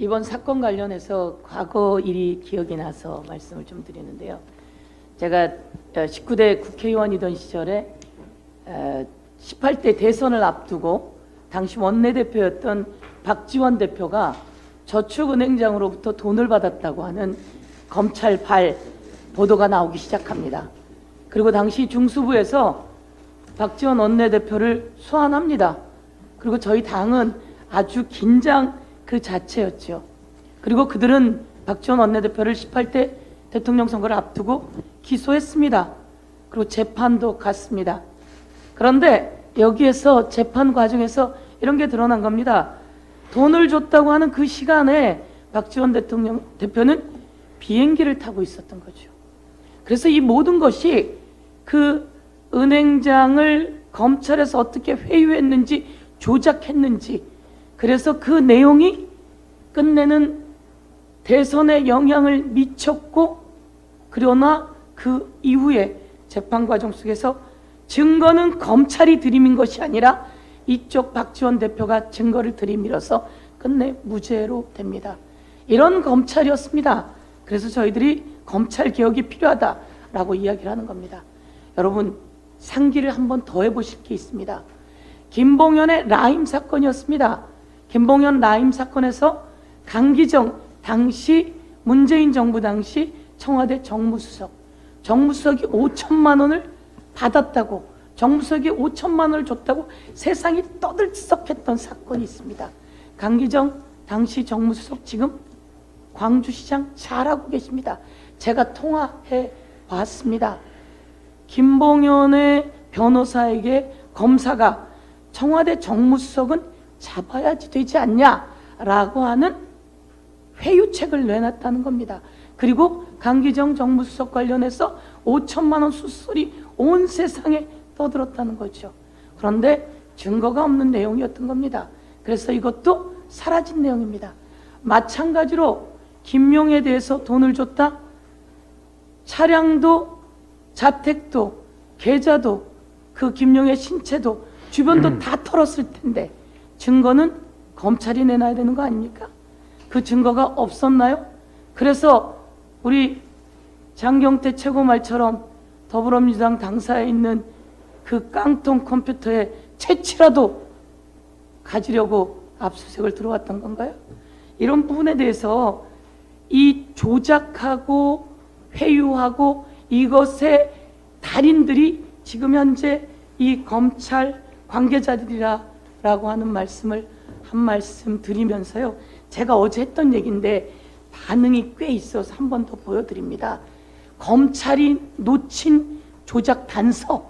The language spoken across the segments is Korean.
이번 사건 관련해서 과거 일이 기억이 나서 말씀을 좀 드리는데요. 제가 19대 국회의원이던 시절에 18대 대선을 앞두고 당시 원내대표였던 박지원 대표가 저축은행장으로부터 돈을 받았다고 하는 검찰발 보도가 나오기 시작합니다. 그리고 당시 중수부에서 박지원 원내대표를 소환합니다. 그리고 저희 당은 아주 긴장 그 자체였죠. 그리고 그들은 박지원 원내대표를 18대 대통령 선거를 앞두고 기소했습니다. 그리고 재판도 갔습니다. 그런데 여기에서 재판 과정에서 이런 게 드러난 겁니다. 돈을 줬다고 하는 그 시간에 박지원 대표는 비행기를 타고 있었던 거죠. 그래서 이 모든 것이 그 은행장을 검찰에서 어떻게 회유했는지 조작했는지, 그래서 그 내용이 끝내는 대선에 영향을 미쳤고, 그러나 그 이후에 재판 과정 속에서 증거는 검찰이 들이민 것이 아니라 이쪽 박지원 대표가 증거를 들이밀어서 끝내 무죄로 됩니다. 이런 검찰이었습니다. 그래서 저희들이 검찰 개혁이 필요하다라고 이야기를 하는 겁니다. 여러분, 상기를 한번 더 해보실 게 있습니다. 김봉현의 라임 사건이었습니다. 김봉현 라임 사건에서 강기정 당시 문재인 정부 당시 청와대 정무수석이 5천만 원을 받았다고, 정무수석이 5천만 원을 줬다고 세상이 떠들썩했던 사건이 있습니다. 강기정 당시 정무수석 지금 광주시장 잘하고 계십니다. 제가 통화해 봤습니다. 김봉현의 변호사에게 검사가 청와대 정무수석은 잡아야지 되지 않냐라고 하는 회유책을 내놨다는 겁니다. 그리고 강기정 정무수석 관련해서 5천만 원 수수리 온 세상에 떠들었다는 거죠. 그런데 증거가 없는 내용이었던 겁니다. 그래서 이것도 사라진 내용입니다. 마찬가지로 김용에 대해서 돈을 줬다. 차량도 자택도 계좌도 그 김용의 신체도 주변도 다 털었을 텐데 증거는 검찰이 내놔야 되는 거 아닙니까? 그 증거가 없었나요? 그래서 우리 장경태 최고말처럼 더불어민주당 당사에 있는 그 깡통 컴퓨터에 채취라도 가지려고 압수수색을 들어왔던 건가요? 이런 부분에 대해서 이 조작하고 회유하고 이것의 달인들이 지금 현재 이 검찰 관계자들이라고 하는 말씀을 한 말씀 드리면서요, 제가 어제 했던 얘기인데 반응이 꽤 있어서 한 번 더 보여드립니다. 검찰이 놓친 조작 단서,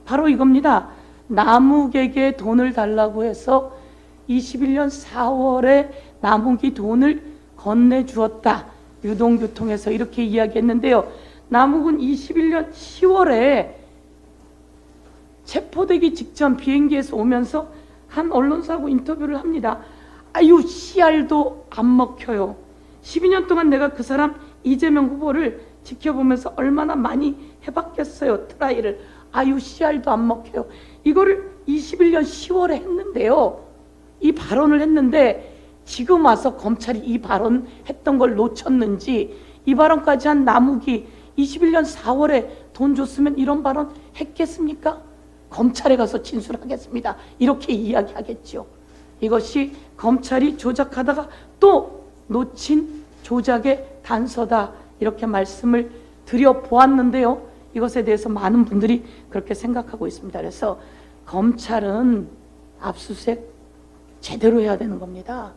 바로 이겁니다. 남욱에게 돈을 달라고 해서 21년 4월에 남욱이 돈을 건네주었다. 유동교통에서 이렇게 이야기했는데요. 남욱은 21년 10월에 체포되기 직전 비행기에서 오면서 한 언론사하고 인터뷰를 합니다. 아유, 씨알도 안 먹혀요. 12년 동안 내가 그 사람 이재명 후보를 지켜보면서 얼마나 많이 해봤겠어요, 트라이를. 아유, 씨알도 안 먹혀요. 이거를 21년 10월에 했는데요. 이 발언을 했는데 지금 와서 검찰이 이 발언 했던 걸 놓쳤는지, 이 발언까지 한 남욱이 21년 4월에 돈 줬으면 이런 발언 했겠습니까? 검찰에 가서 진술하겠습니다. 이렇게 이야기하겠죠. 이것이 검찰이 조작하다가 또 놓친 조작의 단서다, 이렇게 말씀을 드려보았는데요. 이것에 대해서 많은 분들이 그렇게 생각하고 있습니다. 그래서 검찰은 압수수색 제대로 해야 되는 겁니다.